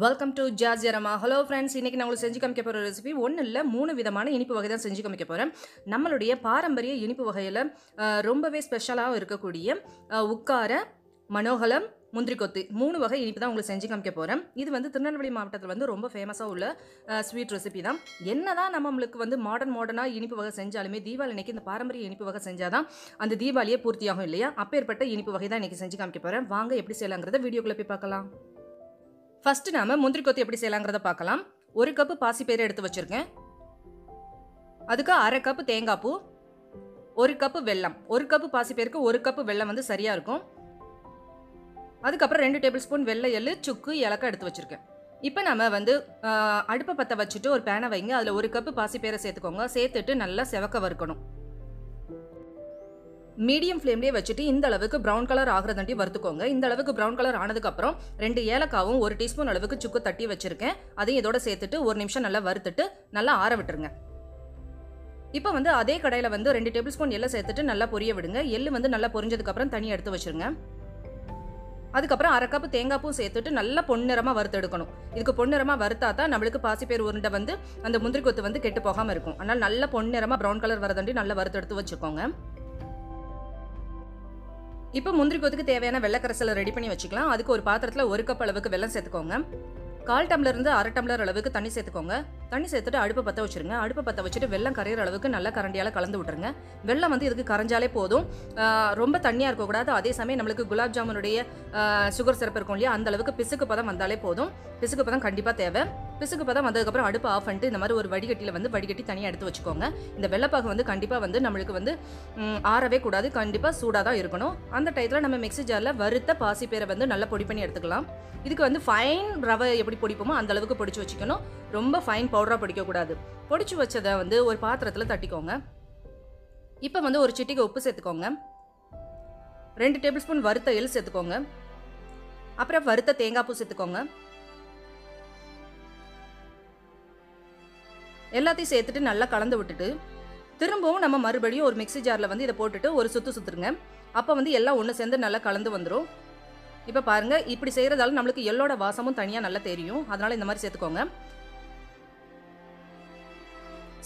Welcome to Jazzy Aroma. Hello friends, இன்னைக்கு நான் உங்களுக்கு செஞ்சு காமிக்க போற ரெசிபி ஒண்ணு இல்ல மூணு விதமான இனிப்பு வகை தான் செஞ்சு காமிக்க போறேன். நம்மளுடைய பாரம்பரிய இனிப்பு வகையில ரொம்பவே ஸ்பெஷலா இருக்கக்கூடிய உக்கார, மனோகலம், முந்திரி கொத்து மூணு வகை இனிப்பு தான் உங்களுக்கு செஞ்சு காமிக்க போறேன். இது வந்து திருநெல்வேலி மாவட்டத்தில் வந்து ரொம்ப ஃபேமஸா உள்ள ஸ்வீட் ரெசிபி தான். என்னதான் நம்மளுக்கு வந்து மாடர்னா இனிப்பு வகை செஞ்சாலுமே தீபாவளி அன்னைக்கு இந்த பாரம்பரிய இனிப்பு வகை செஞ்சாதான் அந்த தீபாவளியே பூர்த்தியாகும் இல்லையா? அப்பேற்பட்ட இனிப்பு வகை தான் இன்னைக்கு செஞ்சு காமிக்க போறேன். வாங்க எப்படி செய்யலாங்கிறத வீடியோக்குள்ள போய் பார்க்கலாம். ஃபர்ஸ்ட் நாம முந்திரி கொத்து எப்படி செய்யலாங்கிறத பார்க்கலாம். 1 கப் பாசிப்பயிறு எடுத்து வச்சிருக்கேன். அதுக்கு 1/2 கப் தேங்காய் பூ, 1 கப் வெல்லம். 1 கப் பாசிப்பயிருக்கு 1 கப் வெல்லம் வந்து சரியா இருக்கும். அதுக்கப்புறம் 2 டேபிள் ஸ்பூன் வெள்ளை எள்ளு, சுக்கு, ஏலக்காய் எடுத்து வச்சிருக்கேன். இப்போ நம்ம வந்து அடுப்பை பற்ற வச்சுட்டு ஒரு பேனை வைங்க. அதில் 1 கப் பாசிப்பயிரை சேர்த்துக்கோங்க. சேர்த்துட்டு நல்லா செவக்க வறுக்கணும். மீடியம் ஃப்ளேம்லேயே வச்சுட்டு இந்த அளவுக்கு ப்ரௌன் கலர் ஆகிறதாண்டி வறுத்துக்கோங்க. இந்த அளவுக்கு ப்ரௌன் கலர் ஆனதுக்கப்புறம் 2 ஏலக்காவும் 1 டீஸ்பூன் அளவுக்கு சுக்கு தட்டி வச்சிருக்கேன். அதையும் இதோட சேர்த்துட்டு 1 நிமிஷம் நல்லா வறுத்துட்டு நல்லா ஆற விட்டுருங்க. இப்போ வந்து அதே கடையில் வந்து 2 டேபிள் ஸ்பூன் எள்ளை சேர்த்துட்டு நல்லா பொரிய விடுங்க. எள்ளு வந்து நல்லா பொரிஞ்சதுக்கப்புறம் தனியாக எடுத்து வச்சிருங்க. அதுக்கப்புறம் 1/2 கப் தேங்காய் பூ சேர்த்துட்டு நல்லா பொன்னிறமாக வறுத்து எடுக்கணும். இதுக்கு பொன்னிறமாக வறுத்தா தான் நம்மளுக்கு பாசிப்பயிறு உருண்டை வந்து அந்த முந்திரி கொத்து வந்து கெட்டு போகாமல் இருக்கும். அதனால் நல்லா பொன்னிறமாக ப்ரௌன் கலர் வரதாண்டி நல்லா வறுத்து எடுத்து வச்சுக்கோங்க. இப்போ முந்திரி கொத்துக்கு தேவையான வெள்ளக்கரசலை ரெடி பண்ணி வச்சுக்கலாம். அதுக்கு ஒரு பாத்திரத்தில் 1 கப் அளவுக்கு வெல்லம் சேர்த்துக்கோங்க. 1/4 டம்ளர் இருந்து 1/2 டம்ளர் அளவுக்கு தண்ணி சேர்த்துக்கோங்க. தண்ணி சேர்த்துட்டு அடுப்பை பற்ற வச்சுருங்க. அடுப்பை பற்ற வச்சுட்டு வெல்லம் கரையிற அளவுக்கு நல்லா கரண்டியால் கலந்து விட்டுருங்க. வெல்லம் வந்து இதுக்கு கரைஞ்சாலே போதும். ரொம்ப தண்ணியாக இருக்கக்கூடாது. அதே சமயம் நம்மளுக்கு குலாப் ஜாமுனுடைய சுகர் சிரப்பு இருக்கும் இல்லையா, அந்த அளவுக்கு பிசுக்கு பதம் வந்தாலே போதும். பிசுக்கு பதம் கண்டிப்பாக தேவை. பிசுக்கு பதம் வந்ததுக்கப்புறம் அடுப்பு ஆஃப் பண்ணிட்டு இந்த மாதிரி ஒரு வடிகட்டியில் வந்து வடிகட்டி தனியாக எடுத்து வச்சுக்கோங்க. இந்த வெள்ளப்பாகு வந்து கண்டிப்பாக வந்து நம்மளுக்கு வந்து ஆறவே கூடாது. கண்டிப்பாக சூடாக தான் இருக்கணும். அந்த டயத்தில் நம்ம மிக்ஸி ஜாரில் வறுத்த பாசிப்பயிரை வந்து நல்லா பொடி பண்ணி எடுத்துக்கலாம். இதுக்கு வந்து ஃபைன் ரவை எப்படி பொடிப்போமோ அந்த அளவுக்கு பொடிச்சு வச்சுக்கணும். ரொம்ப ஃபைன் பவுடராக பொடிக்கக்கூடாது. பொடிச்சு வச்சதை வந்து ஒரு பாத்திரத்தில் தட்டிக்கோங்க. இப்போ வந்து ஒரு சிட்டிகை உப்பு சேர்த்துக்கோங்க. 2 டேபிள் ஸ்பூன் வறுத்த எள் சேர்த்துக்கோங்க. அப்புறம் வறுத்த தேங்காய் பூ சேர்த்துக்கோங்க. எல்லாத்தையும் சேர்த்துட்டு நல்லா கலந்து விட்டுட்டு திரும்பவும் நம்ம மறுபடியும் ஒரு மிக்ஸி ஜாரில் வந்து இதை போட்டுட்டு ஒரு சுற்றுங்க. அப்போ வந்து எல்லாம் ஒன்று சேர்ந்து நல்லா கலந்து வந்துடும். இப்போ பாருங்க, இப்படி செய்கிறதால நம்மளுக்கு எள்ளோட வாசமும் தனியாக நல்லா தெரியும். அதனால இந்த மாதிரி சேர்த்துக்கோங்க.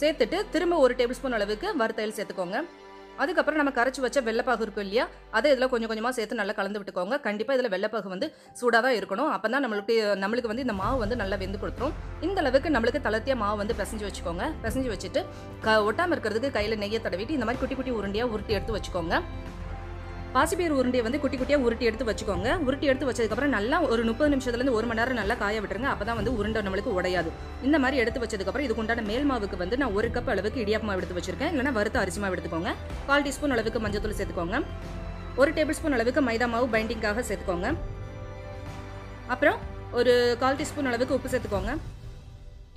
சேர்த்துட்டு திரும்ப 1 டேபிள் ஸ்பூன் அளவுக்கு வறுத்த எள் சேர்த்துக்கோங்க. அதுக்கப்புறம் நம்ம கரைச்சி வச்ச வெள்ளைப்பாகு இருக்கும் இல்லையா, அதை இதில் கொஞ்சம் கொஞ்சமாக சேர்த்து நல்லா கலந்து விட்டுக்கோங்க. கண்டிப்பாக இதில் வெள்ளைப்பாகு வந்து சூடாக தான் இருக்கணும். அப்போ தான் நம்மளுக்கு வந்து இந்த மாவு வந்து நல்லா வெந்து கொடுத்துரும். இந்த அளவுக்கு நம்மளுக்கு தளர்த்தியாக மாவு வந்து பிசைஞ்சு வச்சுக்கோங்க. பிசைஞ்சு வச்சுட்டு ஒட்டாமல் இருக்கிறதுக்கு கையில் நெய்யை தடவிட்டு இந்த மாதிரி குட்டி குட்டி உருண்டையாக உருட்டி எடுத்து வச்சுக்கோங்க. பாசிப்பயிறு உருண்டையை வந்து குட்டி குட்டியாக உருட்டி எடுத்து வச்சுக்கோங்க. உருட்டி எடுத்து வச்சதுக்கப்புறம் நல்லா ஒரு 30 நிமிஷத்துலேருந்து 1 மணி நேரம் நல்லா காய விட்டுருங்க. அப்போ தான் வந்து உருண்டை நம்மளுக்கு உடையாது. இந்த மாதிரி எடுத்து வச்சதுக்கப்புறம் இதுக்கு உண்டான மேல் மாவுக்கு வந்து நான் 1 கப் அளவுக்கு இடியாப்பு மாவு எடுத்து வச்சிருக்கேன். இல்லைனா வறுத்த அரிசி மாவு எடுத்துக்கோங்க. 1/4 டீஸ்பூன் அளவுக்கு மஞ்சத்தூள் சேர்த்துக்கோங்க. 1 டேபிள் ஸ்பூன் அளவுக்கு மைதா மாவு பைண்டிங்காக சேர்த்துக்கோங்க. அப்புறம் ஒரு 1/4 டீஸ்பூன் அளவுக்கு உப்பு சேர்த்துக்கோங்க.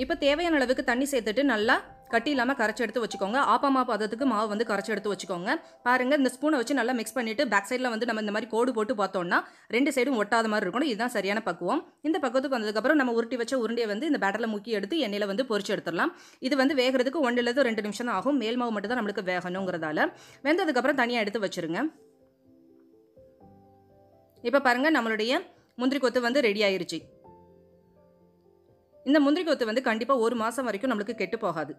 இப்போ தேவையான அளவுக்கு தண்ணி சேர்த்துட்டு நல்லா கட்டி இல்லாமல் கரைச்சி எடுத்து வச்சுக்கோங்க. ஆப்பமா பதத்துக்கு மாவு வந்து கரைச்சி எடுத்து வச்சுக்கோங்க. பாருங்கள், இந்த ஸ்பூனை வச்சு நல்லா மிக்ஸ் பண்ணிவிட்டு பேக் சைடில் வந்து நம்ம இந்த மாதிரி கோடு போட்டு பார்த்தோம்னா 2 சைடும் ஒட்டாத மாதிரி இருக்கணும். இதுதான் சரியான பக்குவம். இந்த பக்குவத்துக்கு வந்ததுக்கப்புறம் நம்ம உருட்டி வச்ச உருண்டையை வந்து இந்த பேட்டரில் முக்கி எடுத்து எண்ணெயில் வந்து பொரிச்சு எடுத்துடலாம். இது வந்து வேகிறதுக்கு 1 to 2 நிமிஷம் தான் ஆகும். மேல் மாவு மட்டும் தான் நம்மளுக்கு வேகணுங்கிறதால வெந்ததுக்கப்புறம் தனியாக எடுத்து வச்சுருங்க. இப்போ பாருங்கள், நம்மளுடைய முந்திரி கொத்து வந்து ரெடி ஆயிருச்சு. இந்த முந்திரி கொத்து வந்து கண்டிப்பாக 1 மாதம் வரைக்கும் நம்மளுக்கு கெட்டு போகாது.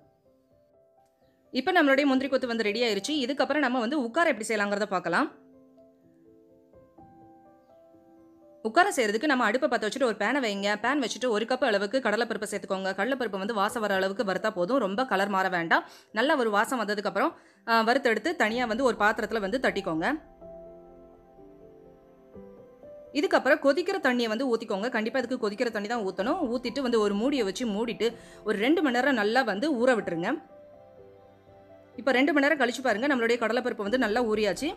இப்போ நம்மளுடைய முந்திரி கொத்து வந்து ரெடி ஆயிருச்சு. இதுக்கப்புறம் நம்ம வந்து உக்கார எப்படி செய்யலாங்கிறத பார்க்கலாம். உக்கார செய்யறதுக்கு நம்ம அடுப்பை பற்ற வச்சுட்டு ஒரு பேனை வைங்க. பேன் வச்சுட்டு 1 கப் அளவுக்கு கடலைப்பருப்பை சேர்த்துக்கோங்க. கடலைப்பருப்பை வந்து வாசம் வர அளவுக்கு வறுத்தா போதும். ரொம்ப கலர் மாற வேண்டாம். நல்லா ஒரு வாசம் வந்ததுக்கப்புறம் வறுத்தெடுத்து தனியாக வந்து ஒரு பாத்திரத்தில் வந்து தட்டிக்கோங்க. இதுக்கப்புறம் கொதிக்கிற தண்ணியை வந்து ஊற்றிக்கோங்க. கண்டிப்பாக இதுக்கு கொதிக்கிற தண்ணி தான் ஊற்றணும். ஊற்றிட்டு வந்து ஒரு மூடியை வச்சு மூடிட்டு ஒரு 2 மணி நேரம் நல்லா வந்து ஊற விட்டுருங்க. இப்போ 2 மணி நேரம் கழிச்சு பாருங்கள், நம்மளுடைய கடலைப்பருப்பு வந்து நல்லா ஊறியாச்சு.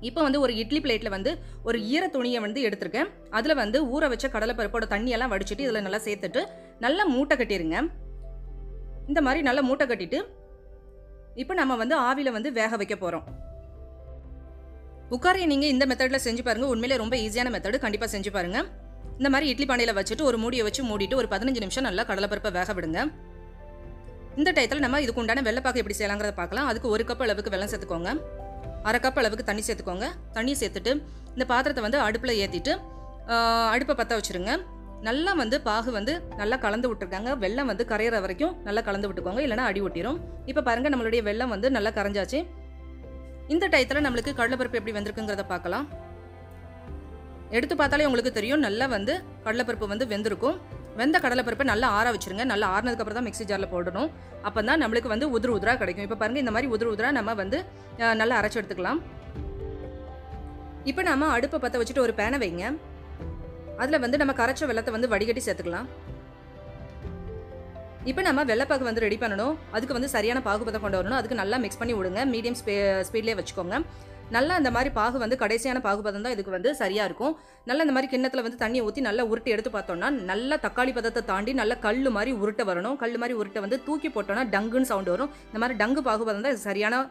இப்போ வந்து ஒரு இட்லி பிளேட்டில் வந்து ஒரு ஈர துணியை வந்து எடுத்துருக்கேன். அதில் வந்து ஊற வச்ச கடலைப்பருப்போட தண்ணியெல்லாம் வடிச்சிட்டு இதில் நல்லா சேர்த்துட்டு நல்லா மூட்டை கட்டிடுங்க. இந்த மாதிரி நல்லா மூட்டை கட்டிட்டு இப்போ நம்ம வந்து ஆவியில் வந்து வேக வைக்க போகிறோம். உக்காரையை நீங்கள் இந்த மெத்தடில் செஞ்சு பாருங்கள். உண்மையிலே ரொம்ப ஈஸியான மெத்தடு. கண்டிப்பாக செஞ்சு பாருங்கள். இந்த மாதிரி இட்லி பானையில் வச்சுட்டு ஒரு மூடியை வச்சு மூடிட்டு ஒரு 15 நிமிஷம் நல்லா கடலைப்பருப்பை வேக விடுங்க. இந்த டயத்தில் நம்ம இதுக்கு உண்டான வெள்ளைப்பாக்கு எப்படி செய்யலாங்கிறத பார்க்கலாம். அதுக்கு 1 கப் அளவுக்கு வெல்லம் சேர்த்துக்கோங்க. 1/2 கப் அளவுக்கு தண்ணி சேர்த்துக்கோங்க. தண்ணி சேர்த்துட்டு இந்த பாத்திரத்தை வந்து அடுப்பில் ஏற்றிட்டு அடுப்பை பற்ற வச்சுருங்க. நல்லா வந்து பாகு வந்து நல்லா கலந்து விட்டுருக்காங்க. வெல்லம் வந்து கரையிற வரைக்கும் நல்லா கலந்து விட்டுக்கோங்க, இல்லைனா அடி ஒட்டிரும். இப்போ பாருங்க நம்மளுடைய வெல்லம் வந்து நல்லா கரைஞ்சாச்சு. இந்த டயத்தில் நம்மளுக்கு கடலைப்பருப்பு எப்படி வந்திருக்குங்கிறத பார்க்கலாம். எடுத்து பார்த்தாலே உங்களுக்கு தெரியும் நல்லா வந்து கடலைப்பருப்பு வந்து வெந்திருக்கும். வெந்த கடலைப்பருப்பை நல்லா ஆற வச்சிருங்க. நல்லா ஆறினதுக்கப்புறம் தான் மிக்ஸி ஜாரில் போடணும். அப்போ தான் நம்மளுக்கு வந்து உதிர் உதிராக கிடைக்கும். இப்போ பாருங்கள் இந்த மாதிரி உதிர் உதிராக நம்ம வந்து நல்லா அரைச்சி எடுத்துக்கலாம். இப்போ நம்ம அடுப்பை பற்ற வச்சுட்டு ஒரு பேனை வைங்க. அதில் வந்து நம்ம கரைச்ச வெல்லத்தை வந்து வடிகட்டி சேர்த்துக்கலாம். இப்போ நம்ம வெள்ளைப்பாகு வந்து ரெடி பண்ணணும். அதுக்கு வந்து சரியான பாகுபதம் கொண்டு வரணும். அதுக்கு நல்லா மிக்ஸ் பண்ணி விடுங்க. மீடியம் ஸ்பீட்லேயே வச்சுக்கோங்க. நல்லா இந்த மாதிரி பாகு வந்து கடைசியான பாகுபதம் தான் இதுக்கு வந்து சரியாக இருக்கும். நல்லா இந்த மாதிரி கிண்ணத்தில் வந்து தண்ணி ஊற்றி நல்லா உருட்டி எடுத்து பார்த்தோம்னா நல்லா தக்காளி பதத்தை தாண்டி நல்லா கல் மாதிரி உருட்ட வரணும். கல் மாதிரி உருட்ட வந்து தூக்கி போட்டோம்னா டங்குன்னு சவுண்டு வரும். இந்த மாதிரி டங்கு பாகுபதம் தான் சரியான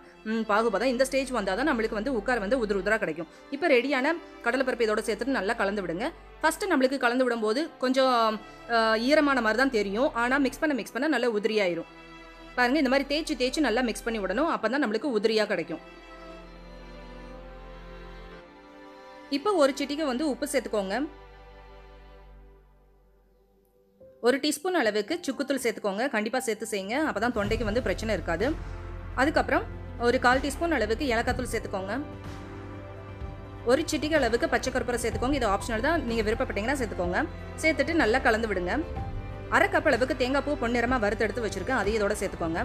பாகுபதம். இந்த ஸ்டேஜ் வந்தால் தான் நம்மளுக்கு வந்து உட்கார் வந்து உதிர் உதிராக கிடைக்கும். இப்போ ரெடியான கடலைப்பருப்பு இதோட சேர்த்துட்டு நல்லா கலந்து விடுங்க. ஃபஸ்ட்டு நம்மளுக்கு கலந்து விடும்போது கொஞ்சம் ஈரமான மாதிரி தான் தெரியும். ஆனால் மிக்ஸ் பண்ண நல்லா உதிரியாயிரும். பாருங்கள் இந்த மாதிரி தேய்ச்சி நல்லா மிக்ஸ் பண்ணி விடணும். அப்போ தான் நம்மளுக்கு உதிரியாக கிடைக்கும். இப்போ ஒரு சிட்டிகை வந்து உப்பு சேர்த்துக்கோங்க. ஒரு டீஸ்பூன் அளவுக்கு சுக்குத்தூள் சேர்த்துக்கோங்க. கண்டிப்பாக சேர்த்து செய்யுங்க. அப்போ தான் தொண்டைக்கு வந்து பிரச்சனை இருக்காது. அதுக்கப்புறம் ஒரு 1/4 டீஸ்பூன் அளவுக்கு ஏலக்காய்த்தூள் சேர்த்துக்கோங்க. ஒரு சிட்டிகை அளவுக்கு பச்சை கருப்பரை சேர்த்துக்கோங்க. இது ஆப்ஷனல் தான், நீங்கள் விருப்பப்பட்டீங்கன்னா சேர்த்துக்கோங்க. சேர்த்துட்டு நல்லா கலந்து விடுங்க. 1/2 கப் அளவுக்கு தேங்காய் பூ பொன்னிறமாக வறுத்து எடுத்து வச்சுருக்கேன். அதையும் இதோட சேர்த்துக்கோங்க.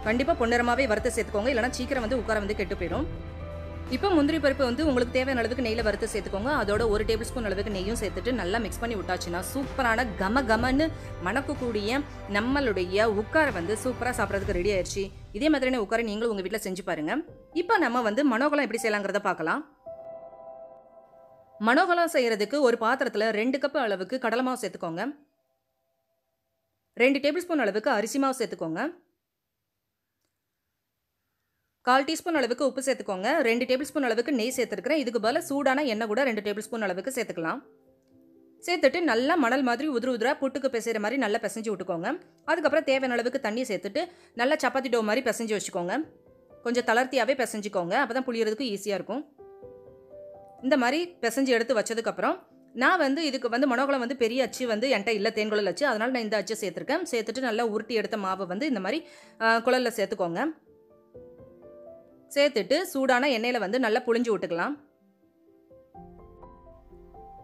கண்டிப்பாக பொன்னிறமாகவே வறுத்து சேர்த்துக்கோங்க, இல்லைனா சீக்கிரம் வந்து உட்கார வந்து கெட்டு போயிடும். இப்போ முந்திரி பருப்பு வந்து உங்களுக்கு தேவையான அளவுக்கு நெய்யில் வறுத்து சேர்த்துக்கோங்க. அதோட 1 டேபிள் ஸ்பூன் அளவுக்கு நெய்யும் சேர்த்துட்டு நல்லா மிக்ஸ் பண்ணி விட்டாச்சுன்னா சூப்பரான கமன்னு மணக்கக்கூடிய நம்மளுடைய உட்கார வந்து சூப்பராக சாப்பிட்றதுக்கு ரெடி ஆயிடுச்சு. இதே மாதிரியான உட்கார நீங்களும் உங்கள் வீட்டில் செஞ்சு பாருங்க. இப்போ நம்ம வந்து மனோகலம் எப்படி செய்யலாங்கிறத பார்க்கலாம். மனோகலம் செய்யறதுக்கு ஒரு பாத்திரத்தில் 2 கப் அளவுக்கு கடலை மாவு சேர்த்துக்கோங்க. 2 டேபிள் ஸ்பூன் அளவுக்கு அரிசி மாவு சேர்த்துக்கோங்க. 1/4 டீஸ்பூன் அளவுக்கு உப்பு சேர்த்துக்கோங்க. 2 டேபிள் ஸ்பூன் அளவுக்கு நெய் சேர்த்துருக்கிறேன். இதுக்கு பதிலாக சூடான எண்ணெய் கூட 2 டேபிள் ஸ்பூன் அளவுக்கு சேர்த்துக்கலாம். சேர்த்துட்டு நல்லா மணல் மாதிரி உதிரா புட்டுக்கு பிசைகிற மாதிரி நல்லா பிசைஞ்சு விட்டுக்கோங்க. அதுக்கப்புறம் தேவையான அளவுக்கு தண்ணி சேர்த்துட்டு நல்லா சப்பாத்தி டோ மாதிரி பிசைஞ்சு வச்சுக்கோங்க. கொஞ்சம் தளர்த்தியாகவே பிசைஞ்சிக்கோங்க. அப்போ தான் புளியறதுக்கு ஈஸியாக இருக்கும். இந்த மாதிரி பிசைஞ்சு எடுத்து வச்சதுக்கப்புறம் நான் வந்து இதுக்கு வந்து மனோகலம் வந்து பெரிய அச்சு வந்து என்கிட்ட இல்லை, தேன்குழல் அச்சு. அதனால் நான் இந்த அச்சை சேர்த்துருக்கேன். சேர்த்துட்டு நல்லா உருட்டி எடுத்த மாவை வந்து இந்த மாதிரி குழலில் சேர்த்துக்கோங்க. சேர்த்துட்டு சூடான எண்ணெயில் வந்து நல்லா புழிஞ்சு விட்டுக்கலாம்.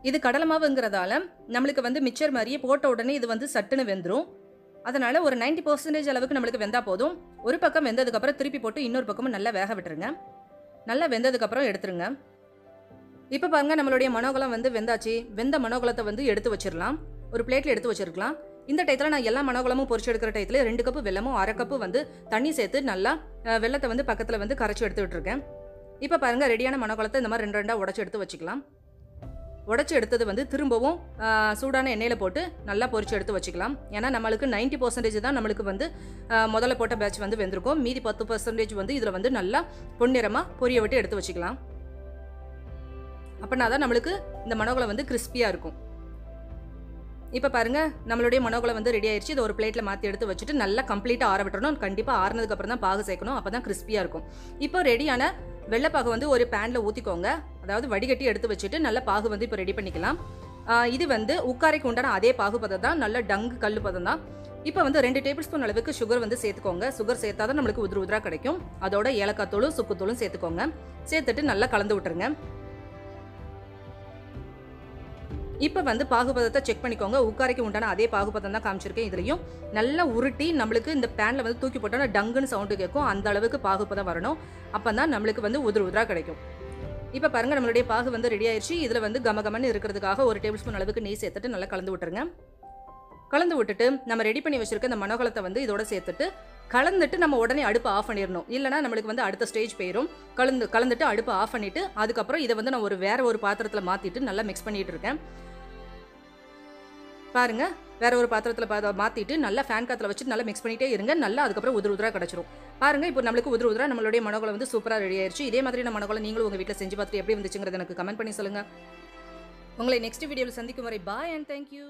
இது கடலை மாவுங்கிறதால நம்மளுக்கு வந்து மிக்சர் மாதிரியே போட்ட உடனே இது வந்து சட்டுன்னு வெந்துடும். அதனால ஒரு 90% அளவுக்கு நம்மளுக்கு வெந்தா போதும். ஒரு பக்கம் வெந்ததுக்கப்புறம் திருப்பி போட்டு இன்னொரு பக்கமும் நல்லா வேக விட்டுருங்க. நல்லா வெந்ததுக்கப்புறம் எடுத்துருங்க. இப்போ பாருங்க நம்மளுடைய மனோகலம் வந்து வெந்தாச்சு. வெந்த மனோகலத்தை வந்து எடுத்து வச்சிடலாம். ஒரு பிளேட்டில் எடுத்து வச்சிருக்கலாம். இந்த டயத்தில் நான் எல்லா மனோகலமும் பொரிச்சு எடுக்கிற டயத்தில் 2 கப்பு வெல்லமும் 1/2 கப்பு வந்து தண்ணி சேர்த்து நல்லா வெல்லத்தை வந்து பக்கத்தில் வந்து கரைச்சி எடுத்து விட்டுருக்கேன். இப்போ பாருங்கள் ரெடியான மனோகலத்தை இந்த மாதிரி 2 உடச்சி எடுத்து வச்சுக்கலாம். உடச்சி எடுத்தது வந்து திரும்பவும் சூடான எண்ணெயில் போட்டு நல்லா பொரிச்சு எடுத்து வச்சுக்கலாம். ஏன்னா நம்மளுக்கு 90% தான் நம்மளுக்கு வந்து முதல்ல போட்ட பேட்ச் வந்து வெந்திருக்கும். மீதி 10% வந்து இதில் வந்து நல்லா பொன்னிறமாக பொரிய விட்டு எடுத்து வச்சுக்கலாம். அப்படின்னா தான் நம்மளுக்கு இந்த மனோகலம் வந்து கிறிஸ்பியாக இருக்கும். இப்போ பாருங்கள் நம்மளுடைய மனோகலம் வந்து ரெடி ஆயிடுச்சு. இதை ஒரு பிளேட்டில் மாற்றி எடுத்து வச்சுட்டு நல்லா கம்ப்ளீட்டாக ஆற விட்டுறணும். கண்டிப்பாக ஆறினதுக்கப்புறம் தான் பாகு சேர்க்கணும். அப்போ தான் கிறிஸ்பியாக இருக்கும். இப்போ ரெடியான வெள்ளைப்பாகு வந்து ஒரு பேனில் ஊற்றிக்கோங்க. அதாவது வடிகட்டி எடுத்து வச்சுட்டு நல்லா பாகு வந்து இப்போ ரெடி பண்ணிக்கலாம். இது வந்து உட்காரைக்கு உண்டான அதே பாகுபதம் தான், நல்ல டங்கு கல் பதம் தான். இப்போ வந்து 2 டேபிள் ஸ்பூன் அளவுக்கு சுகர் வந்து சேர்த்துக்கோங்க. சுகர் சேர்த்தா தான் நம்மளுக்கு உதிரா கிடைக்கும். அதோட ஏலக்காய் தூளும் சுக்குத்தூளும் சேர்த்துக்கோங்க. சேர்த்துட்டு நல்லா கலந்து விட்டுருங்க. இப்போ வந்து பாகுபதத்தை செக் பண்ணிக்கோங்க. உட்காரைக்கு உண்டான அதே பாகுபதம் தான் காமிச்சிருக்கேன். இதுலையும் நல்லா உருட்டி நம்மளுக்கு இந்த பேனில் வந்து தூக்கி போட்டோன்னா டங்குன்னு சவுண்டு கேட்கும். அந்த அளவுக்கு பாகுபதம் வரணும். அப்போ தான் நம்மளுக்கு வந்து உதிரா கிடைக்கும். இப்போ பாருங்கள் நம்மளுடைய பாகு வந்து ரெடி ஆயிடுச்சு. இதில் வந்து கமகமன்னு இருக்கிறதுக்காக 1 டேபிள் ஸ்பூன் அளவுக்கு நெய் சேர்த்துட்டு நல்லா கலந்து விட்டுருங்க. கலந்து விட்டுட்டு நம்ம ரெடி பண்ணி வச்சிருக்க இந்த மனோகலத்தை வந்து இதோட சேர்த்துட்டு கலந்துட்டு நம்ம உடனே அடுப்பு ஆஃப் பண்ணிடணும். இல்லைனா நம்மளுக்கு வந்து அடுத்த ஸ்டேஜ் போயிடும். கலந்துட்டு அடுப்பு ஆஃப் பண்ணிவிட்டு அதுக்கப்புறம் இதை வந்து நான் வேற ஒரு பாத்திரத்தில் மாற்றிட்டு நல்லா மிக்ஸ் பண்ணிகிட்டு இருக்கேன். பாருங்க வேற ஒரு பாத்திரத்தில் மாற்றிட்டு நல்லா ஃபேன் காற்றுல வச்சு நல்லா மிக்ஸ் பண்ணிட்டே இருங்க. நல்லா அதுக்கப்புறம் உதிரா கிடச்சிரும். பாருங்க இப்போ நம்மளுக்கு உதிரா நம்மளுடைய மனோகலம் வந்து சூப்பராக ரெடி ஆயிடுச்சு. இதே மாதிரி நம்ம மனோகலம் நீங்களும் உங்கள் வீட்டில் செஞ்சு பார்த்துட்டு எப்படி வந்துச்சுங்கிறது எனக்கு கமெண்ட் பண்ணி சொல்லுங்கள். உங்களை நெக்ஸ்ட் வீடியோவில் சந்திக்கும் வரை பாய் அண்ட் தேங்க்யூ.